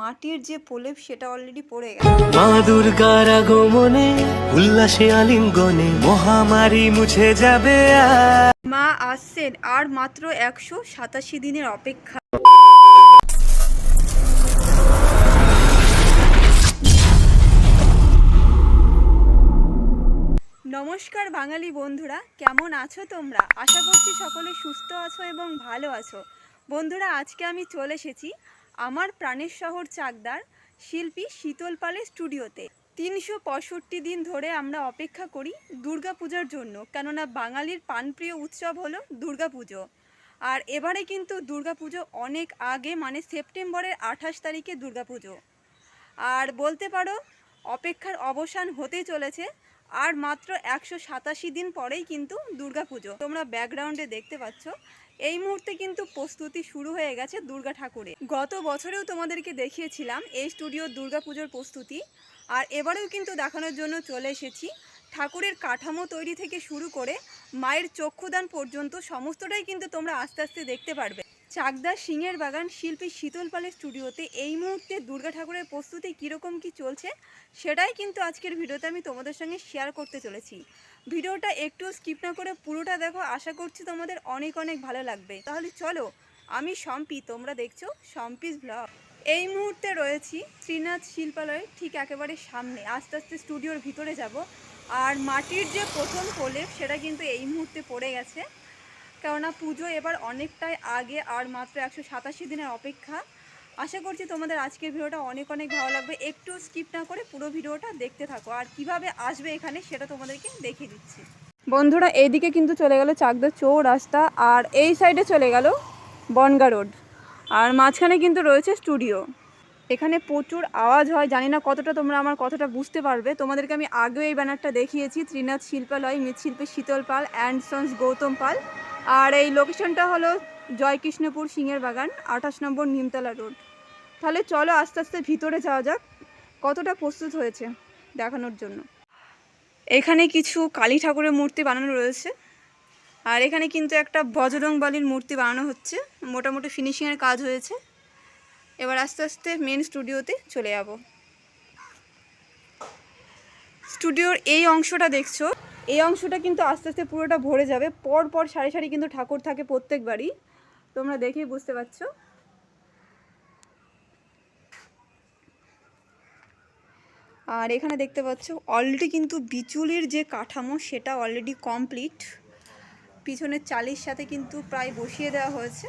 মাটির যে প্রলেপ সেটা অলরেডি পড়ে গেছে। মা দুর্গার আগমনে উল্লাসে আলিঙ্গনে মহামারী মুছে যাবে। মা আসছেন, আর মাত্র 187 দিনের অপেক্ষা। নমস্কার বাঙালি বন্ধুরা, কেমন আছো তোমরা? আশা করছি সকলে সুস্থ আছো এবং ভালো আছো। বন্ধুরা, আজকে আমি চলে এসেছি আমার প্রাণের শহর চাকদার শিল্পী শীতল পালের স্টুডিওতে। 365 দিন ধরে আমরা অপেক্ষা করি দুর্গাপূজার জন্য, কেননা বাঙালির প্রাণপ্রিয় উৎসব হলো দুর্গাপুজো। আর এবারে কিন্তু দুর্গাপুজো অনেক আগে, মানে সেপ্টেম্বরের 28 তারিখে দুর্গাপুজো। আর বলতে পারো অপেক্ষার অবসান হতেই চলেছে। আর মাত্র 187 দিন পরেই কিন্তু দুর্গাপুজো। তোমরা ব্যাকগ্রাউন্ডে দেখতে পাচ্ছ এই মুহূর্তে কিন্তু প্রস্তুতি শুরু হয়ে গেছে দুর্গা ঠাকুরের। গত বছরেও তোমাদেরকে দেখিয়েছিলাম এই স্টুডিওর দুর্গাপুজোর প্রস্তুতি, আর এবারেও কিন্তু দেখানোর জন্য চলে এসেছি। ঠাকুরের কাঠামো তৈরি থেকে শুরু করে মায়ের চক্ষুদান পর্যন্ত সমস্তটাই কিন্তু তোমরা আস্তে আস্তে দেখতে পারবে। চাকদার সিংহের বাগান শিল্পী শীতল পালের স্টুডিওতে এই মুহূর্তে দুর্গা ঠাকুরের প্রস্তুতি কীরকম কী চলছে সেটাই কিন্তু আজকের ভিডিওতে আমি তোমাদের সঙ্গে শেয়ার করতে চলেছি। ভিডিওটা একটু স্কিপ না করে পুরোটা দেখো, আশা করছি তোমাদের অনেক অনেক ভালো লাগবে। তাহলে চলো, আমি শম্পি, তোমরা দেখছো শম্পিস ব্লগ। এই মুহূর্তে রয়েছি শ্রীনাথ শিল্পালয়ের ঠিক একেবারে সামনে। আস্তে আস্তে স্টুডিওর ভিতরে যাব। আর মাটির যে প্রথম প্রলেপ সেটা কিন্তু এই মুহূর্তে পড়ে গেছে, কেননা পুজো এবার অনেকটাই আগে, আর মাত্র 187 দিনের অপেক্ষা। আশা করছি তোমাদের আজকের ভিডিওটা অনেক অনেক ভালো লাগবে। একটু স্কিপ না করে পুরো ভিডিওটা দেখতে থাকো, আর কিভাবে আসবে এখানে সেটা তোমাদেরকে দেখিয়ে দিচ্ছি। বন্ধুরা, এইদিকে কিন্তু চলে গেল চাকদা চৌরাস্তা, আর এই সাইডে চলে গেল বনগা রোড, আর মাঝখানে কিন্তু রয়েছে স্টুডিও। এখানে প্রচুর আওয়াজ হয়, জানি না কতটা তোমরা আমার কথাটা বুঝতে পারবে। তোমাদেরকে আমি আগেও এই ব্যানারটা দেখিয়েছি, ত্রিনাথ শিল্পালয়, মৃৎশিল্পী শীতল পাল অ্যান্ড সন্স গৌতম পাল। আর এই লোকেশনটা হলো জয়কৃষ্ণপুর সিংহের বাগান, 28 নম্বর নিমতলা রোড। তাহলে চলো আস্তে আস্তে ভিতরে যাওয়া যাক, কতটা প্রস্তুত হয়েছে দেখানোর জন্য। এখানে কিছু কালী ঠাকুরের মূর্তি বানানো রয়েছে, আর এখানে কিন্তু একটা বজরং বলির মূর্তি বানানো হচ্ছে। মোটামুটি ফিনিশিংয়ের কাজ হয়েছে। এবার আস্তে আস্তে মেন স্টুডিওতে চলে যাব। স্টুডিওর এই অংশটা দেখছো, এই অংশটা কিন্তু আস্তে আস্তে পুরোটা ভরে যাবে। পর পর সারি সারি কিন্তু ঠাকুর থাকে প্রত্যেকবারই, তোমরা দেখেই বুঝতে পারছো। আর এখানে দেখতে পাচ্ছ অলরেডি কিন্তু বিচুলির যে কাঠামো সেটা অলরেডি কমপ্লিট। পিছনের চালির সাথে কিন্তু প্রায় বসিয়ে দেওয়া হয়েছে।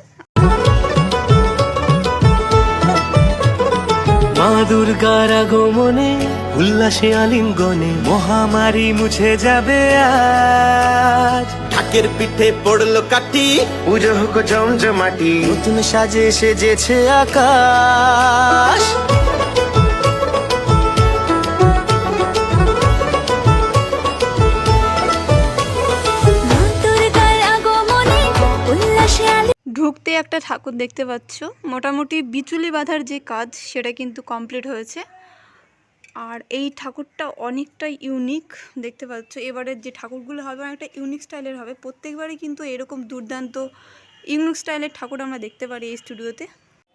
মা দুর্গার আগমনে উল্লাসে আলিঙ্গনে মহামারী মুছে যাবে আজ। ঢাকের পিঠে পড়লো কাঠি, পুজো হোক জমজমাটি, নতুন সাজে সেজেছে আকাশ। ঢুকতে একটা ঠাকুর দেখতে পাচ্ছ। মোটামুটি বিচুলি বাঁধার যে কাজ সেটা কিন্তু কমপ্লিট হয়েছে। আর এই ঠাকুরটা অনেকটা ইউনিক দেখতে পাচ্ছ। এবারের যে ঠাকুরগুলো হবে অনেকটা ইউনিক স্টাইলের হবে। প্রত্যেকবারই কিন্তু এরকম দুর্দান্ত ইউনিক স্টাইলের ঠাকুর আমরা দেখতে পারি এই স্টুডিওতে।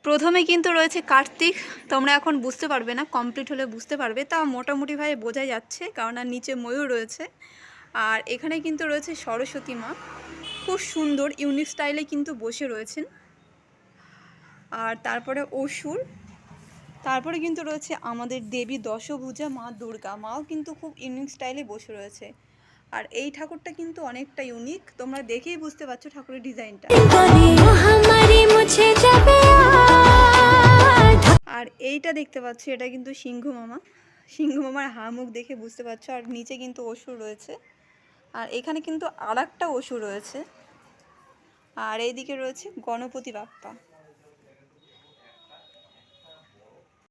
প্রথমে কিন্তু রয়েছে কার্তিক, তোমরা এখন বুঝতে পারবে না, কমপ্লিট হলে বুঝতে পারবে। তা মোটামুটিভাবে বোঝা যাচ্ছে, কারণ আর নিচে ময়ূর রয়েছে। আর এখানে কিন্তু রয়েছে সরস্বতী মা, খুব সুন্দর ইউনিক স্টাইলে কিন্তু বসে রয়েছেন। আর তারপরে অসুর, তারপরে কিন্তু রয়েছে আমাদের দেবী দশভুজা মা দুর্গা, মাও কিন্তু খুব ইউনিক স্টাইলে বসে রয়েছে। আর এই ঠাকুরটা কিন্তু অনেকটা ইউনিক, তোমরা দেখেই বুঝতে পারছো ঠাকুরের ডিজাইনটা। আর এইটা দেখতে পাচ্ছ, এটা কিন্তু সিংহ মামা, সিংহ মামার হা মুখ দেখে বুঝতে পারছো। আর নিচে কিন্তু অসুর রয়েছে, আর এখানে কিন্তু আর একটা অসুর রয়েছে। আর এইদিকে রয়েছে গণপতি বাপ্পা।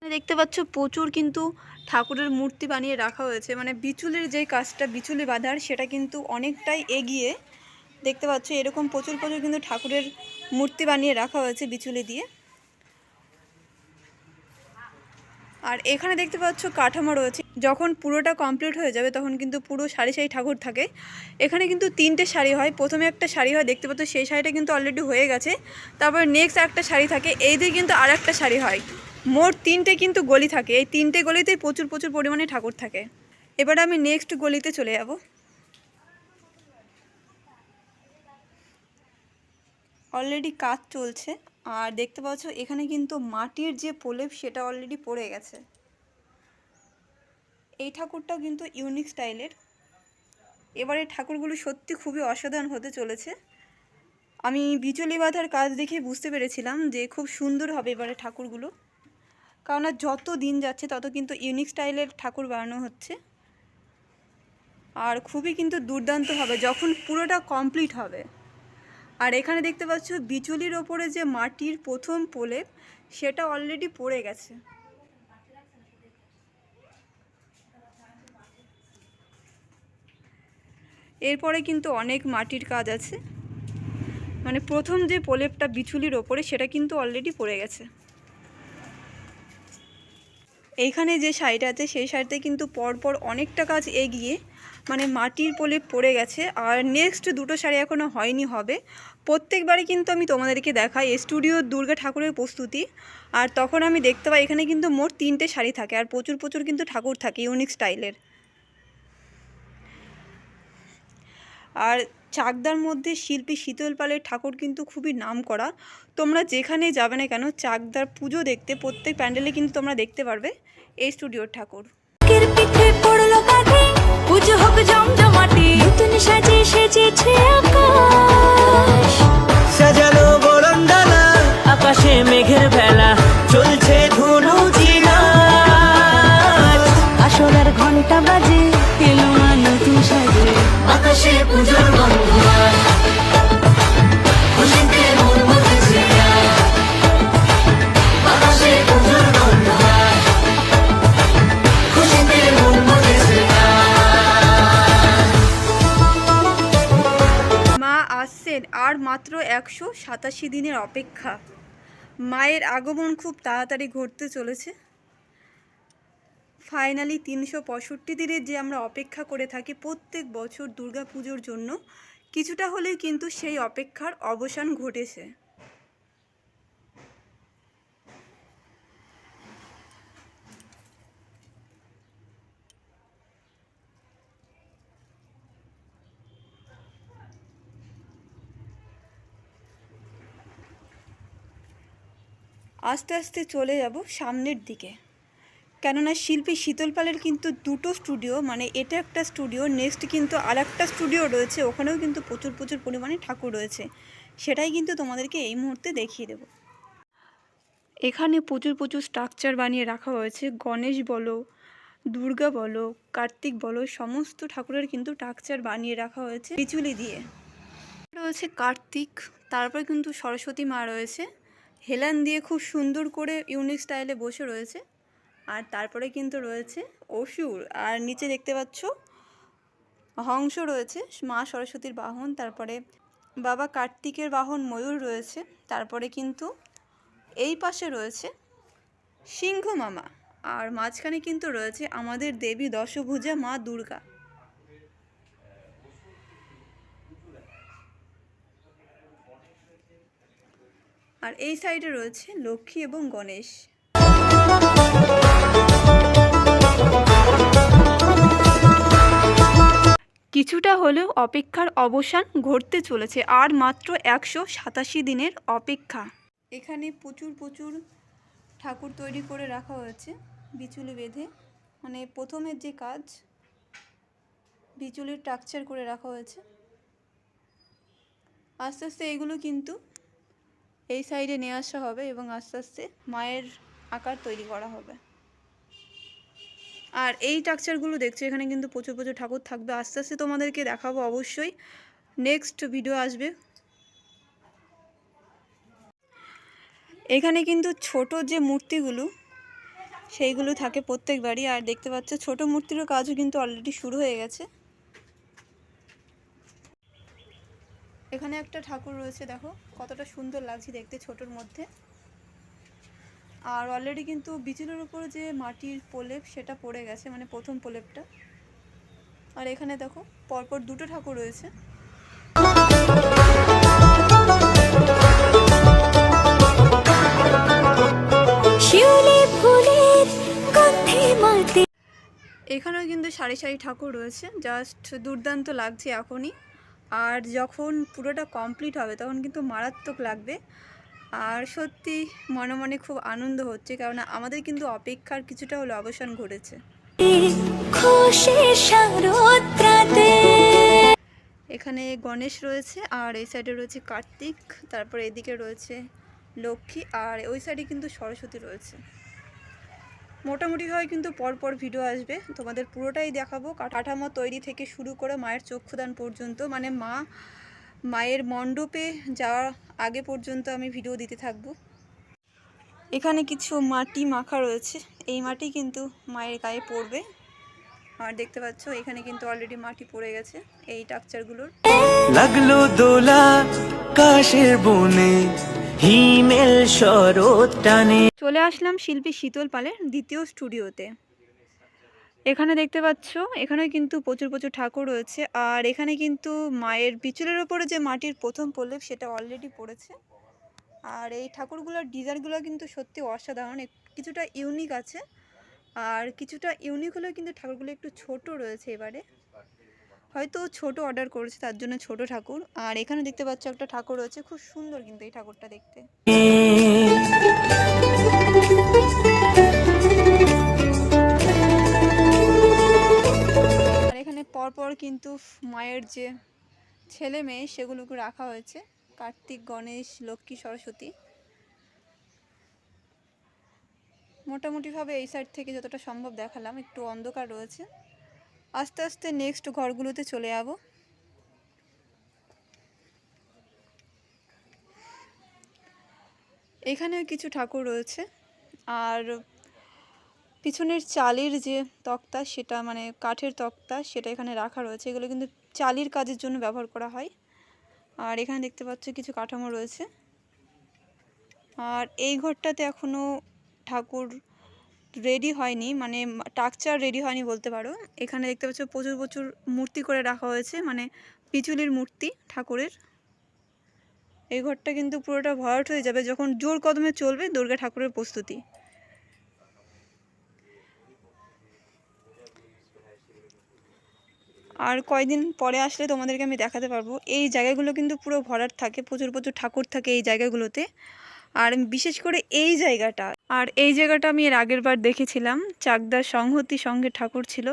দেখতে পাচ্ছ প্রচুর কিন্তু ঠাকুরের মূর্তি বানিয়ে রাখা হয়েছে, মানে বিচুলির যে কাজটা, বিচুলি বাঁধার, সেটা কিন্তু অনেকটাই এগিয়ে। দেখতে পাচ্ছ এরকম প্রচুর প্রচুর কিন্তু ঠাকুরের মূর্তি বানিয়ে রাখা হয়েছে বিচুলি দিয়ে। আর এখানে দেখতে পাচ্ছ কাঠামো রয়েছে। যখন পুরোটা কমপ্লিট হয়ে যাবে তখন কিন্তু পুরো সারি সারি ঠাকুর থাকে। এখানে কিন্তু 3টে শাড়ি হয়। প্রথমে একটা শাড়ি হয়, দেখতে পাচ্ছ সেই শাড়িটা কিন্তু অলরেডি হয়ে গেছে। তারপর নেক্সট একটা শাড়ি থাকে, এই দিয়ে কিন্তু আর একটা শাড়ি হয়। মোট 3টে কিন্তু গলি থাকে, এই 3টে গলিতেই প্রচুর প্রচুর পরিমাণে ঠাকুর থাকে। এবার আমি নেক্সট গলিতে চলে যাব। অলরেডি কাজ চলছে আর দেখতে পাচ্ছ এখানে কিন্তু মাটির যে প্রলেপ সেটা অলরেডি পড়ে গেছে। এই ঠাকুরটাও কিন্তু ইউনিক স্টাইলের। এবারে ঠাকুরগুলো সত্যি খুবই অসাধারণ হতে চলেছে। আমি বিচুলি বাঁধার কাজ দেখে বুঝতে পেরেছিলাম যে খুব সুন্দর হবে এবারে ঠাকুরগুলো, কারণ যত দিন যাচ্ছে তত কিন্তু ইউনিক স্টাইলের ঠাকুর বানানো হচ্ছে আর খুবই কিন্তু দুর্দান্ত হবে যখন পুরোটা কমপ্লিট হবে। আর এখানে দেখতে পাচ্ছ বিচুলির ওপরে যে মাটির প্রথম প্রলেপ সেটা অলরেডি পড়ে গেছে। এরপরে কিন্তু অনেক মাটির কাজ আছে, মানে প্রথম যে প্রলেপটা বিচুলির ওপরে সেটা কিন্তু অলরেডি পড়ে গেছে। এইখানে যে সাইড আছে সেই সাইডে কিন্তু পরপর অনেকটা কাজ এগিয়ে মানে মাটির প্রলেপ পড়ে গেছে। আর নেক্সট দুটো শাড়ি এখনও হয়নি, হবে। প্রত্যেকবারই কিন্তু আমি তোমাদেরকে দেখাই স্টুডিও দুর্গা ঠাকুরের প্রস্তুতি, আর তখন আমি দেখতে পাই এখানে কিন্তু মোট 3টে শাড়ি থাকে আর প্রচুর প্রচুর কিন্তু ঠাকুর থাকে ইউনিক স্টাইলের। আর চাকদার মধ্যে শিল্পী শীতল পালের ঠাকুর কিন্তু খুবই নাম করা। তোমরা যেখানে যাবে না কেন চাকদার পুজো দেখতে প্রত্যেক প্যান্ডেলে কিন্তু তোমরা দেখতে পারবে এই স্টুডিওর ঠাকুর। পুজো হোক জমজমাটি, নতুন সাজে সেজেছে আকাশ, সাজানো বরণডালা, আকাশে মেঘের ভেলা, চলছে ধুনু জিনাচ, আসরের ঘন্টা বাজে, এলো মা নতুন সাজে, আকাশে পুজোর গন্ধ আজ, খুশিতে মন মজেছে আজ, আকাশে পুজোর গন্ধ আজ, খুশিতে মন মজেছে আজ। মা আসছেন আর মাত্র 187 দিনের অপেক্ষা। মায়ের আগমন খুব তাড়াতাড়ি ঘটতে চলেছে। ফাইনালি 365 দিনের যে আমরা অপেক্ষা করে থাকি প্রত্যেক বছর দুর্গা পুজোর জন্য, কিছুটা হলেও কিন্তু সেই অপেক্ষার অবসান ঘটেছে। আস্তে আস্তে চলে যাব সামনের দিকে, কেননা শিল্পী শীতল পালের কিন্তু দুটো স্টুডিও, মানে এটা একটা স্টুডিও, নেক্সট কিন্তু আর একটা স্টুডিও রয়েছে, ওখানেও কিন্তু প্রচুর প্রচুর পরিমাণে ঠাকুর রয়েছে, সেটাই কিন্তু তোমাদেরকে এই মুহূর্তে দেখিয়ে দেব। এখানে প্রচুর প্রচুর স্ট্রাকচার বানিয়ে রাখা হয়েছে, গণেশ বলো, দুর্গা বলো, কার্তিক বলো, সমস্ত ঠাকুরের কিন্তু স্ট্রাকচার বানিয়ে রাখা হয়েছে বিচুলি দিয়ে। রয়েছে কার্তিক, তারপরে কিন্তু সরস্বতী মা রয়েছে, হেলান দিয়ে খুব সুন্দর করে ইউনিক স্টাইলে বসে রয়েছে। আর তারপরে কিন্তু রয়েছে অসুর, আর নিচে দেখতে পাচ্ছ হংস রয়েছে মা সরস্বতীর বাহন, তারপরে বাবা কার্তিকের বাহন ময়ূর রয়েছে, তারপরে কিন্তু এই পাশে রয়েছে সিংহ মামা, আর মাঝখানে কিন্তু রয়েছে আমাদের দেবী দশভুজা মা দুর্গা। আর এই সাইডে রয়েছে লক্ষ্মী এবং গণেশ। কিছুটা হলেও অপেক্ষার অবসান ঘটতে চলেছে, আর মাত্র 187 দিনের অপেক্ষা। এখানে প্রচুর প্রচুর ঠাকুর তৈরি করে রাখা হয়েছে বিচুলি বেঁধে, মানে প্রথমের যে কাজ বিচুলির স্ট্রাকচার করে রাখা হয়েছে। আস্তে আস্তে এগুলো কিন্তু এই সাইডে নিয়ে আসা হবে এবং আস্তে আস্তে মায়ের আকার তৈরি করা হবে। আর এই স্ট্রাকচারগুলো দেখছো এখানে কিন্তু প্রচুর প্রচুর ঠাকুর থাকবে, আস্তে আস্তে তোমাদেরকে দেখাবো, অবশ্যই নেক্সট ভিডিও আসবে। এখানে কিন্তু ছোট যে মূর্তিগুলো সেইগুলো থাকে প্রত্যেকবারই, আর দেখতে পাচ্ছ ছোট মূর্তিরও কাজও কিন্তু অলরেডি শুরু হয়ে গেছে। এখানে একটা ঠাকুর রয়েছে, দেখো কতটা সুন্দর লাগছে দেখতে ছোটোর মধ্যে। আর অলরেডি কিন্তু বিচুলের উপর যে মাটির প্রলেপ সেটা পড়ে গেছে, মানে প্রথম প্রলেপটা। আর এখানে দেখো পরপর দুটো ঠাকুর রয়েছে। শিউলি এখানেও কিন্তু সারি সারি ঠাকুর রয়েছে, জাস্ট দুর্দান্ত লাগছে এখনই। আর যখন পুরোটা কমপ্লিট হবে তখন কিন্তু মারাত্মক লাগবে। আর সত্যি মনে মনে খুব আনন্দ হচ্ছে, কারণ আমাদের কিন্তু অপেক্ষার কিছুটা হলো অবসান ঘটেছে। খুশি শারদরাতে এখানে গণেশ রয়েছে, আর এই সাইডে রয়েছে কার্তিক, তারপর এদিকে রয়েছে লক্ষ্মী, আর ওই সাইডে কিন্তু সরস্বতী রয়েছে। মোটামুটিভাবে কিন্তু পরপর ভিডিও আসবে, তোমাদের পুরোটাই দেখাবো, কাঠামো তৈরি থেকে শুরু করে মায়ের চক্ষুদান পর্যন্ত, মানে মায়ের মণ্ডপে যাওয়ার আগে পর্যন্ত আমি ভিডিও দিতে থাকবো। এখানে কিছু মাটি মাখা রয়েছে, এই মাটি কিন্তু মায়ের গায়ে পড়বে। আর দেখতে পাচ্ছ এখানে কিন্তু অলরেডি মাটি পড়ে গেছে এই টাকচারগুলোর। লাগলো দোলা কাশের বনে হিমেল শরৎ টানে। চলে আসলাম শিল্পী শীতল পালের দ্বিতীয় স্টুডিওতে। এখানে দেখতে পাচ্ছ এখানে কিন্তু প্রচুর প্রচুর ঠাকুর রয়েছে, আর এখানে কিন্তু মায়ের বিচুলের ওপরে যে মাটির প্রথম প্রলেপ সেটা অলরেডি পড়েছে। আর এই ঠাকুরগুলোর ডিজাইনগুলো কিন্তু সত্যি অসাধারণ, কিছুটা ইউনিক আছে। আর কিছুটা ইউনিক হলেও কিন্তু ঠাকুরগুলো একটু ছোট রয়েছে, এবারে হয়তো ছোট অর্ডার করেছে তার জন্য ছোট ঠাকুর। আর এখানে দেখতে পাচ্ছ একটা ঠাকুর রয়েছে, খুব সুন্দর কিন্তু এই ঠাকুরটা দেখতে। আর এখানে পরপর কিন্তু মায়ের যে ছেলে মেয়ে সেগুলোকে রাখা হয়েছে, কার্তিক, গণেশ, লক্ষ্মী, সরস্বতী। মোটামুটিভাবে এই সাইড থেকে যতটা সম্ভব দেখালাম, একটু অন্ধকার রয়েছে। আস্তে আস্তে নেক্সট ঘরগুলোতে চলে যাব। এখানেও কিছু ঠাকুর রয়েছে, আর পিছনের চালের যে তক্তা, সেটা মানে কাঠের তক্তা, সেটা এখানে রাখা রয়েছে। এগুলো কিন্তু চালির কাজের জন্য ব্যবহার করা হয়। আর এখানে দেখতে পাচ্ছ কিছু কাঠামো রয়েছে। আর এই ঘরটাতে এখনও ঠাকুর রেডি হয়নি, মানে টাকচার রেডি হয়নি বলতে পারো। এখানে দেখতে পাচ্ছ প্রচুর প্রচুর মূর্তি করে রাখা হয়েছে, মানে পিচুলির মূর্তি ঠাকুরের। এই ঘরটা কিন্তু পুরোটা ভরাট হয়ে যাবে যখন জোর কদমে চলবে দুর্গা ঠাকুরের প্রস্তুতি। আর কয়দিন পরে আসলে তোমাদেরকে আমি দেখাতে পারবো। এই জায়গাগুলো কিন্তু পুরো ভরাট থাকে, প্রচুর প্রচুর ঠাকুর থাকে এই জায়গাগুলোতে। আর বিশেষ করে এই জায়গাটা, আর এই জায়গাটা আমি এর আগের বার দেখেছিলাম, চাকদার সংহতি সঙ্গে ঠাকুর ছিল।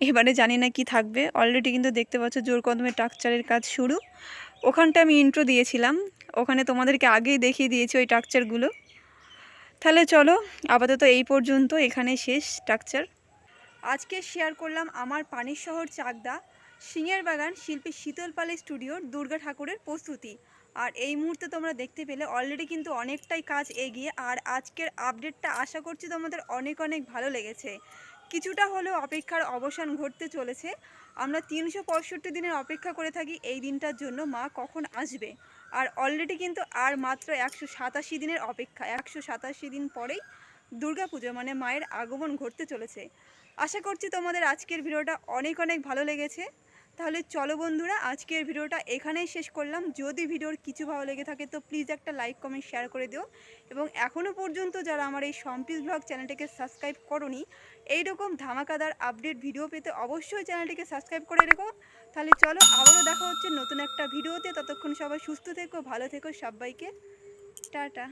এবারে জানি না কি থাকবে। অলরেডি কিন্তু দেখতে পাচ্ছ জোর কদমে টাকচারের কাজ শুরু। ওখানটা আমি ইন্ট্রো দিয়েছিলাম, ওখানে তোমাদেরকে আগেই দেখিয়ে দিয়েছি ওই টাকচারগুলো। তাহলে চলো আপাতত এই পর্যন্ত, এখানে শেষ টাকচার। আজকে শেয়ার করলাম আমার পানির শহর চাকদা সিংহের বাগান শিল্পী শীতল পালের স্টুডিওর দুর্গা ঠাকুরের প্রস্তুতি। আর এই মুহূর্তে তোমরা দেখতে পেলে অলরেডি কিন্তু অনেকটাই কাজ এগিয়ে। আর আজকের আপডেটটা আশা করছি তোমাদের অনেক অনেক ভালো লেগেছে। কিছুটা হলেও অপেক্ষার অবসান ঘটতে চলেছে। আমরা 365 দিনের অপেক্ষা করে থাকি এই দিনটার জন্য, মা কখন আসবে। আর অলরেডি কিন্তু আর মাত্র 187 দিনের অপেক্ষা, 187 দিন পরেই দুর্গাপুজো মানে মায়ের আগমন ঘটতে চলেছে। আশা করছি তোমাদের আজকের ভিডিওটা অনেক অনেক ভালো লেগেছে। তাহলে চলো বন্ধুরা, আজকের ভিডিওটা এখানেই শেষ করলাম। যদি ভিডিওর কিছু ভালো লেগে থাকে তো প্লিজ একটা লাইক, কমেন্ট, শেয়ার করে দিও। এবং এখনও পর্যন্ত যারা আমার এই সম্পিস ব্লগ চ্যানেলটিকে সাবস্ক্রাইব করোনি, এইরকম ধামাকাদার আপডেট ভিডিও পেতে অবশ্যই চ্যানেলটিকে সাবস্ক্রাইব করে রেখো। তাহলে চলো আবারও দেখা হচ্ছে নতুন একটা ভিডিওতে। ততক্ষণ সবাই সুস্থ থেকো, ভালো থেকো, সবাইকে টাটা।